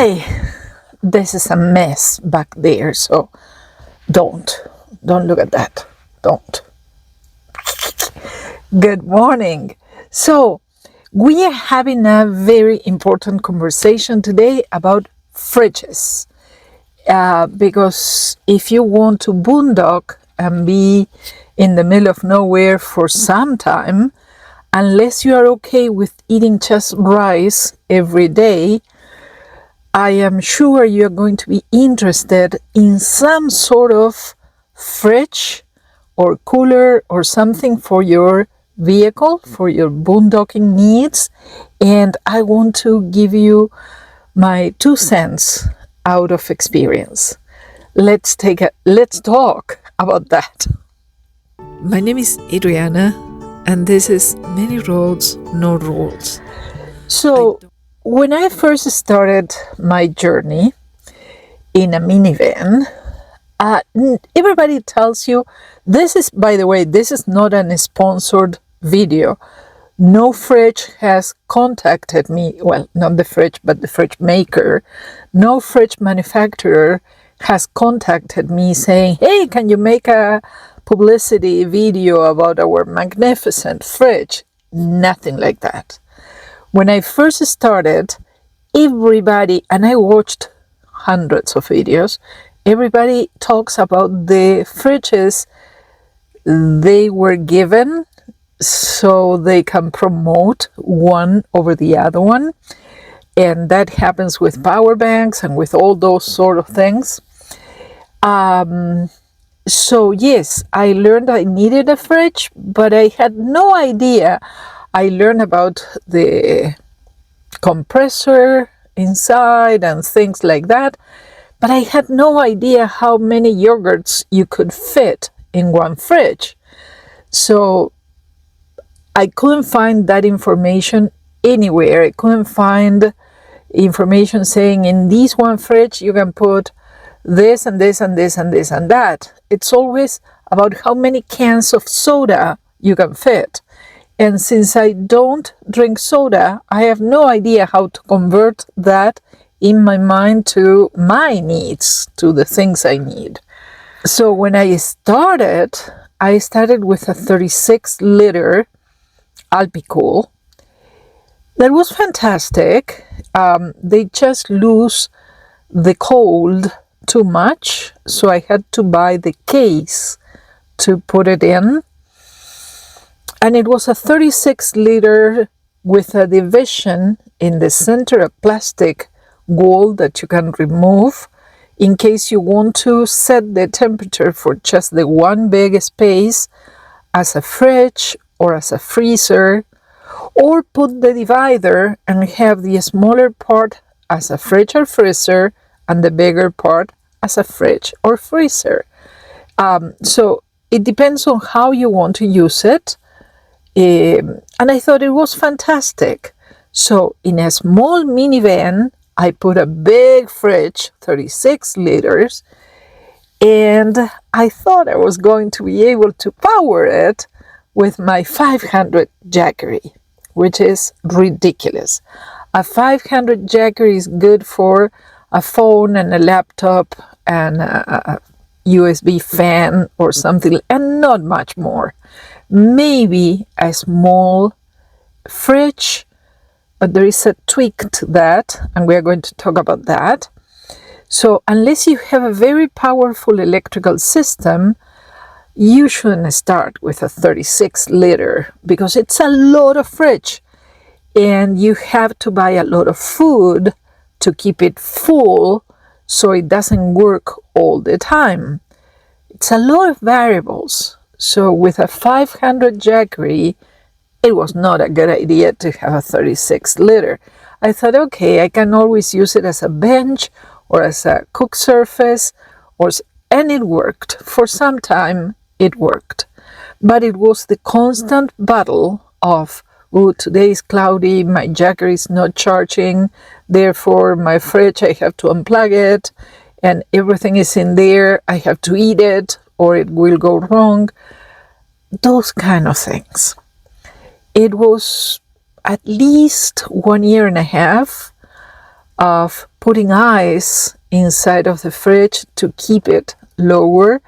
Hi, this is a mess back there, so don't look at that. Don't. Good morning. So, we are having a very important conversation today about fridges. Because if you want to boondock and be in the middle of nowhere for some time, unless you are okay with eating just rice every day, I am sure you're going to be interested in some sort of fridge or cooler or something for your vehicle, for your boondocking needs. And I want to give you my 2 cents out of experience. Let's talk about that. My name is Adriana, and this is Many Roads, No Rules. So, when I first started my journey in a minivan, everybody tells you, by the way, this is not a sponsored video. No fridge has contacted me, well, not the fridge, but the fridge maker. No fridge manufacturer has contacted me saying, hey, can you make a publicity video about our magnificent fridge? Nothing like that. When I first started, everybody, and I watched hundreds of videos, everybody talks about the fridges they were given so they can promote one over the other one. And that happens with power banks and with all those sort of things. So yes, I learned I needed a fridge, but I had no idea. I learned about the compressor inside and things like that, but I had no idea how many yogurts you could fit in one fridge. So I couldn't find that information anywhere. I couldn't find information saying in this one fridge you can put this and this and this and this and that. It's always about how many cans of soda you can fit. And since I don't drink soda, I have no idea how to convert that in my mind to my needs, to the things I need. So when I started with a 36-liter Alpicool. That was fantastic. They just lose the cold too much, so I had to buy the case to put it in. And it was a 36-liter with a division in the center, a plastic wall that you can remove in case you want to set the temperature for just the one big space as a fridge or as a freezer, or put the divider and have the smaller part as a fridge or freezer and the bigger part as a fridge or freezer. So it depends on how you want to use it. And I thought it was fantastic. So in a small minivan, I put a big fridge, 36 liters, and I thought I was going to be able to power it with my 500 Jackery, which is ridiculous. A 500 Jackery is good for a phone and a laptop and a USB fan or something, and not much more. Maybe a small fridge, but there is a tweak to that, and we are going to talk about that. So unless you have a very powerful electrical system, you shouldn't start with a 36-liter because it's a lot of fridge, and you have to buy a lot of food to keep it full so it doesn't work all the time. It's a lot of variables. So with a 500 Jackery, it was not a good idea to have a 36-liter. I thought, okay, I can always use it as a bench or as a cook surface, and it worked. For some time, it worked. But it was the constant battle of, oh, today is cloudy, my Jackery is not charging, therefore my fridge, I have to unplug it, and everything is in there, I have to eat it, or it will go wrong. Those kind of things. It was at least 1.5 years of putting ice inside of the fridge to keep it lower,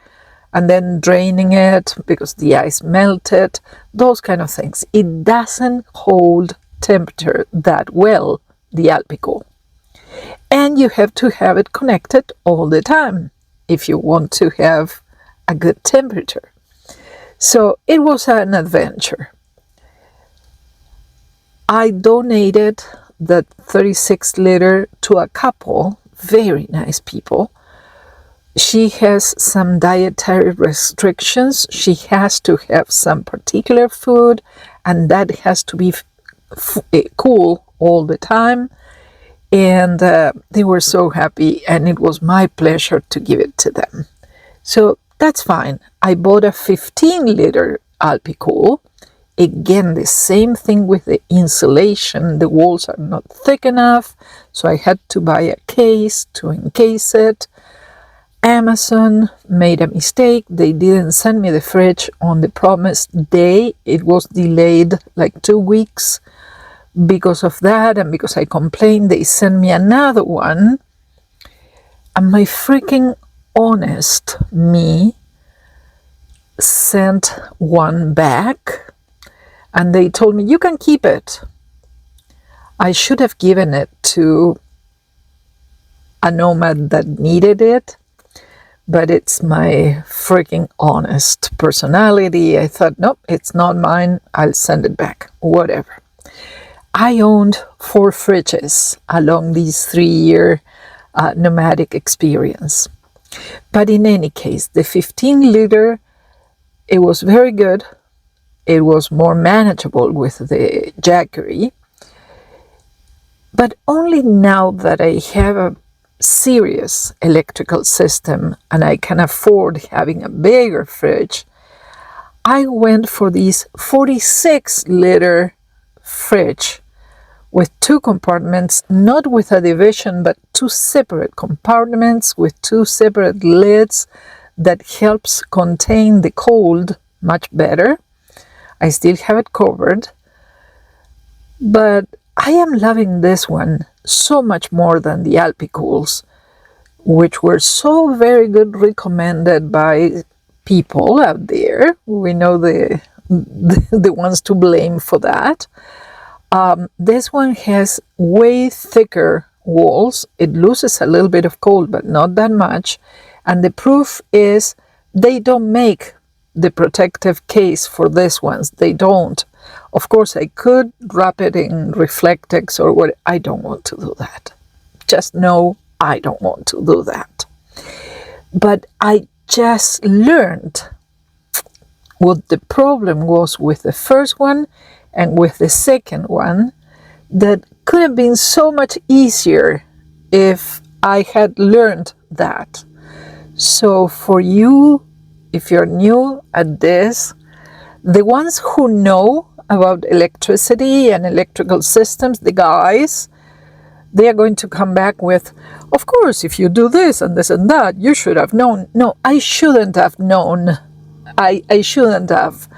and then draining it because the ice melted, those kind of things. It doesn't hold temperature that well, the Alpicool. And you have to have it connected all the time if you want to have a good temperature. So it was an adventure. I donated the 36 liter to a couple, very nice people. She has some dietary restrictions. She has to have some particular food, and that has to be cool all the time. And they were so happy, and it was my pleasure to give it to them. So that's fine. I bought a 15 liter Alpicool. Again, the same thing with the insulation. The walls are not thick enough, so I had to buy a case to encase it. Amazon made a mistake. They didn't send me the fridge on the promised day. It was delayed like 2 weeks. Because of that, and because I complained, they sent me another one. And my freaking honest me sent one back. And they told me, you can keep it. I should have given it to a nomad that needed it. But it's my freaking honest personality. I thought, nope, it's not mine. I'll send it back. Whatever. I owned 4 fridges along this 3-year nomadic experience. But in any case, the 15 liter, it was very good. It was more manageable with the Jackery. But only now that I have a serious electrical system and I can afford having a bigger fridge, I went for this 46 liter fridge with 2 compartments, not with a division, but 2 separate compartments with 2 separate lids that helps contain the cold much better. I still have it covered, but I am loving this one so much more than the Alpicools, which were so very good recommended by people out there. We know the ones to blame for that. This one has way thicker walls. It loses a little bit of cold, but not that much. And the proof is they don't make the protective case for these ones. They don't. Of course, I could wrap it in Reflectex or what. I don't want to do that. Just know I don't want to do that. But I just learned what the problem was with the first one and with the second one, that could have been so much easier if I had learned that. So for you, if you're new at this, the ones who know about electricity and electrical systems, the guys, they are going to come back with, of course, if you do this and this and that, you should have known. No, I shouldn't have known. I shouldn't have.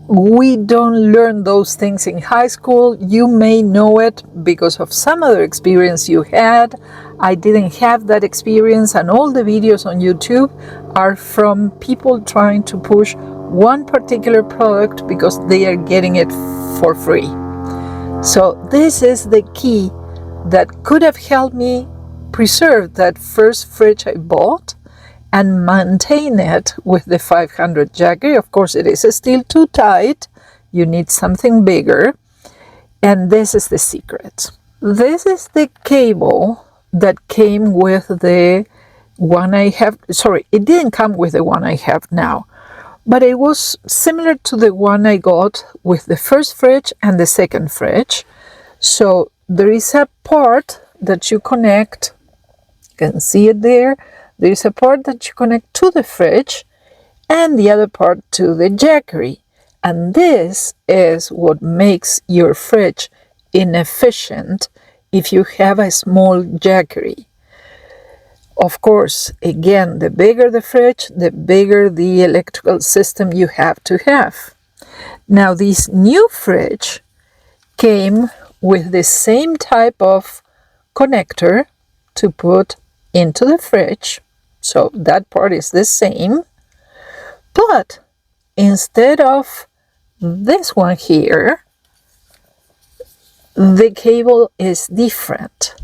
We don't learn those things in high school. You may know it because of some other experience you had. I didn't have that experience, and all the videos on YouTube are from people trying to push one particular product because they are getting it for free. So this is the key that could have helped me preserve that first fridge I bought and maintain it with the 500 Jackery. Of course, it is still too tight. You need something bigger. And this is the secret. This is the cable that came with the one I have. Sorry, it didn't come with the one I have now. But it was similar to the one I got with the first fridge and the second fridge. So there is a part that you connect. You can see it there. There is a part that you connect to the fridge and the other part to the Jackery. And this is what makes your fridge inefficient if you have a small Jackery. Of course, again, the bigger the fridge, the bigger the electrical system you have to have. Now, this new fridge came with the same type of connector, to put into the fridge. So that part is the same. But instead of this one here, the cable is different.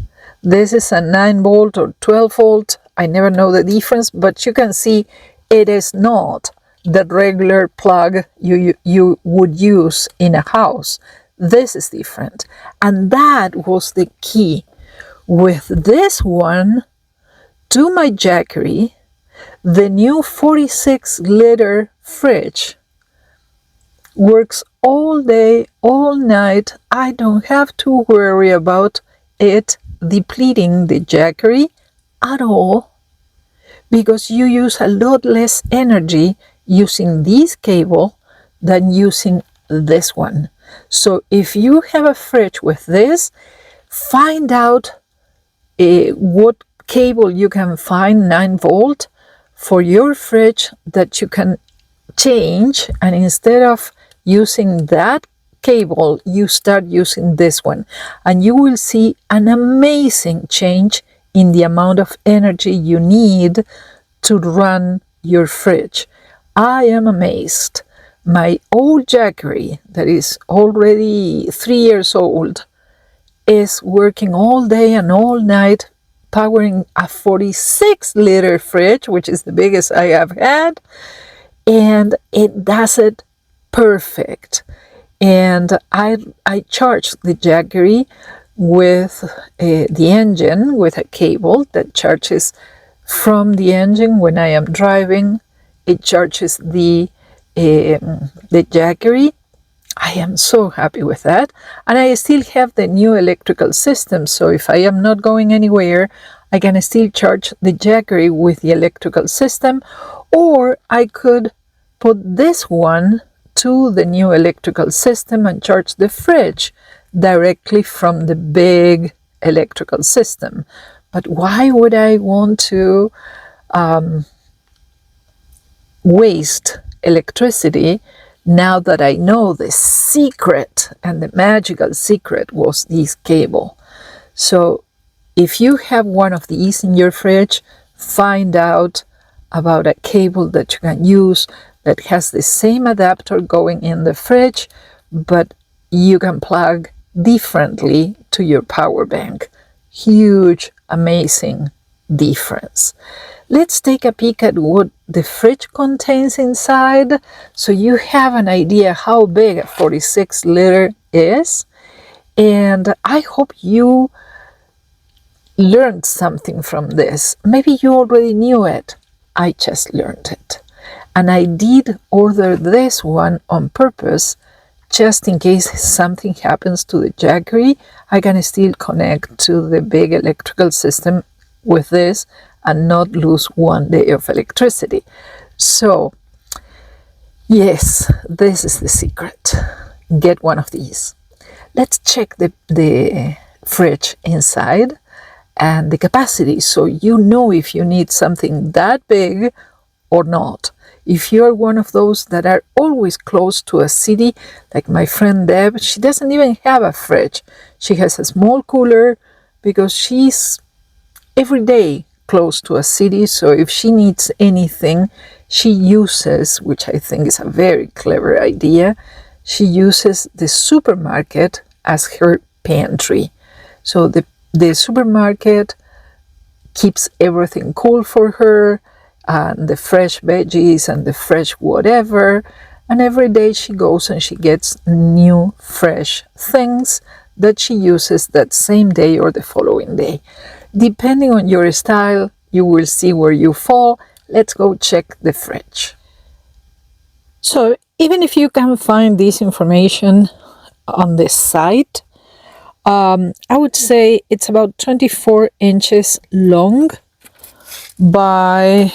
This is a 9 volt or 12 volt. I never know the difference, but you can see it is not the regular plug you would use in a house. This is different. And that was the key. With this one, to my Jackery, the new 46-liter fridge works all day, all night. I don't have to worry about it depleting the Jackery at all, because you use a lot less energy using this cable than using this one. So if you have a fridge with this, find out what cable you can find 9 volt for your fridge that you can change, and instead of using that cable, you start using this one, and you will see an amazing change in the amount of energy you need to run your fridge. I am amazed. My old Jackery, that is already 3 years old, is working all day and all night, powering a 46-liter fridge, which is the biggest I have had, and it does it perfect. And I charge the Jackery with the engine, with a cable that charges from the engine when I am driving. It charges the Jackery. I am so happy with that. And I still have the new electrical system, so if I am not going anywhere, I can still charge the Jackery with the electrical system, or I could put this one to the new electrical system and charge the fridge directly from the big electrical system. But why would I want to waste electricity now that I know the secret, and the magical secret was this cable? So if you have one of these in your fridge, find out about a cable that you can use that has the same adapter going in the fridge, but you can plug differently to your power bank. Huge, amazing difference. Let's take a peek at what the fridge contains inside, so you have an idea how big a 46-liter is. And I hope you learned something from this. Maybe you already knew it. I just learned it. And I did order this one on purpose, just in case something happens to the Jackery, I can still connect to the big electrical system with this and not lose 1 day of electricity. So, yes, this is the secret. Get one of these. Let's check the fridge inside and the capacity, so you know if you need something that big or not. If you're one of those that are always close to a city, like my friend Deb, she doesn't even have a fridge. She has a small cooler because she's every day close to a city, so if she needs anything, she uses, which I think is a very clever idea, she uses the supermarket as her pantry. So the supermarket keeps everything cool for her, and the fresh veggies and the fresh whatever, and every day she goes and she gets new fresh things that she uses that same day or the following day. Depending on your style, you will see where you fall. Let's go check the fridge. So even if you can find this information on the site, I would say it's about 24 inches long by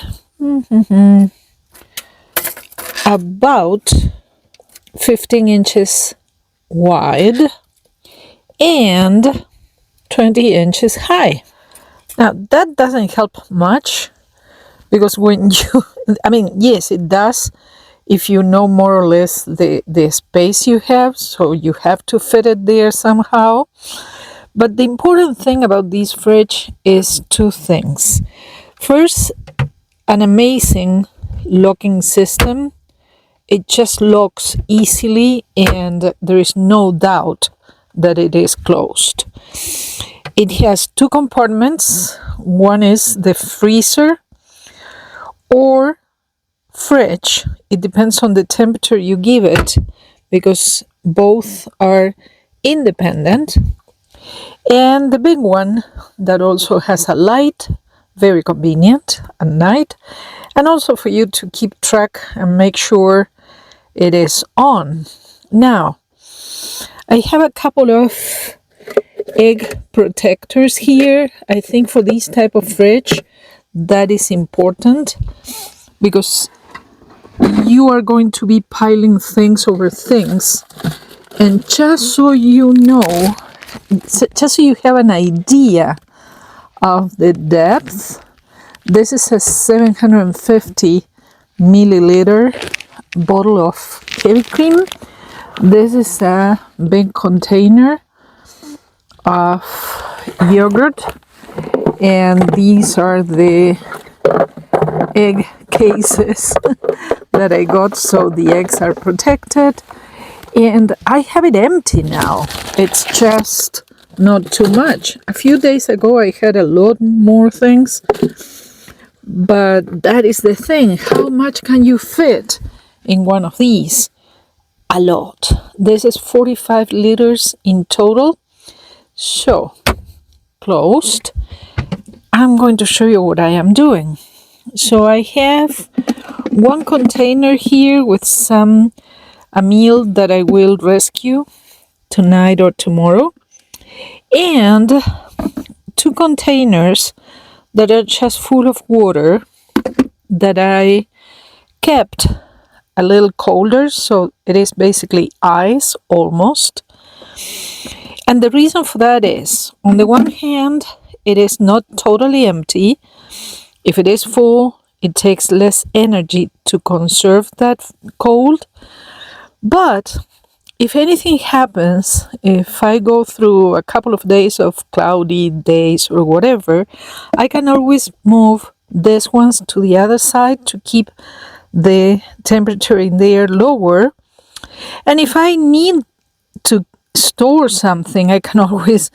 about 15 inches wide and 20 inches high. Now that doesn't help much, because when you, I mean, yes, it does if you know more or less the space you have, so you have to fit it there somehow. But the important thing about this fridge is two things. First, an amazing locking system. It just locks easily and there is no doubt that it is closed. It has two compartments. One is the freezer or fridge. It depends on the temperature you give it because both are independent. And the big one that also has a light, very convenient at night, and also for you to keep track and make sure it is on. Now, I have a couple of egg protectors here. I think for this type of fridge, that is important because you are going to be piling things over things. And just so you know, just so you have an idea of the depth, this is a 750 milliliter bottle of heavy cream. This is a big container of yogurt, and these are the egg cases that I got so the eggs are protected. And I have it empty now. It's just not too much. A few days ago I had a lot more things, but that is the thing. How much can you fit in one of these? A lot. This is 45 liters in total. So, closed. I'm going to show you what I am doing. So I have one container here with a meal that I will rescue tonight or tomorrow, and two containers that are just full of water that I kept a little colder, so it is basically ice almost. And the reason for that is, on the one hand, it is not totally empty. If it is full, it takes less energy to conserve that cold. But if anything happens, if I go through a couple of days of cloudy days or whatever, I can always move these ones to the other side to keep the temperature in there lower. And if I need to store something, I can always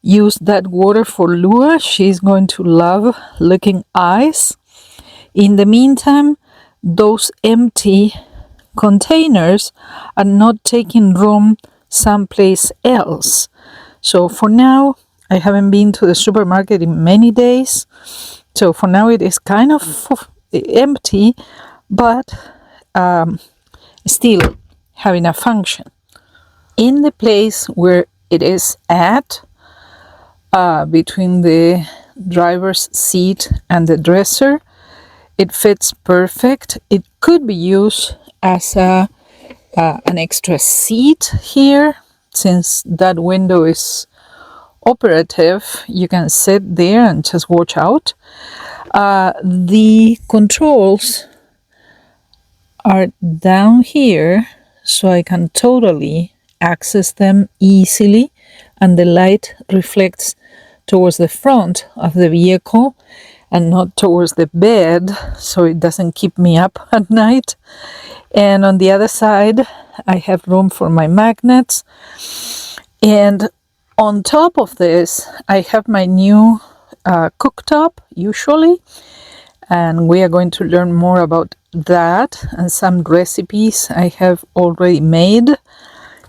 use that water for Lua. She's going to love licking ice. In the meantime, those empty containers are not taking room someplace else. So for now, I haven't been to the supermarket in many days. So for now, it is kind of empty, but still having a function. In the place where it is at, between the driver's seat and the dresser, it fits perfect. It could be used as an extra seat here. Since that window is operative, you can sit there and just watch out. The controls are down here, so I can totally access them easily, and the light reflects towards the front of the vehicle and not towards the bed, so it doesn't keep me up at night. And on the other side, I have room for my magnets. And on top of this, I have my new cooktop, usually. And we are going to learn more about that and some recipes I have already made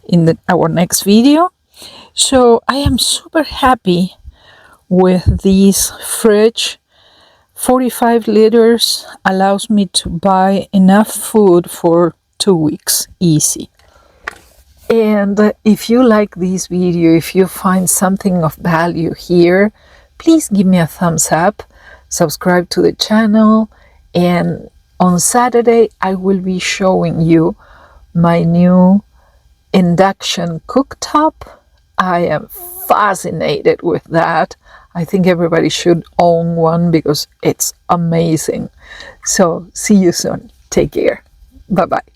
in our next video. So I am super happy with this fridge. 45 liters allows me to buy enough food for 2 weeks, easy. And if you like this video, if you find something of value here, please give me a thumbs up, subscribe to the channel, and on Saturday I will be showing you my new induction cooktop. I am fascinated with that. I think everybody should own one because it's amazing. So see you soon. Take care. Bye-bye.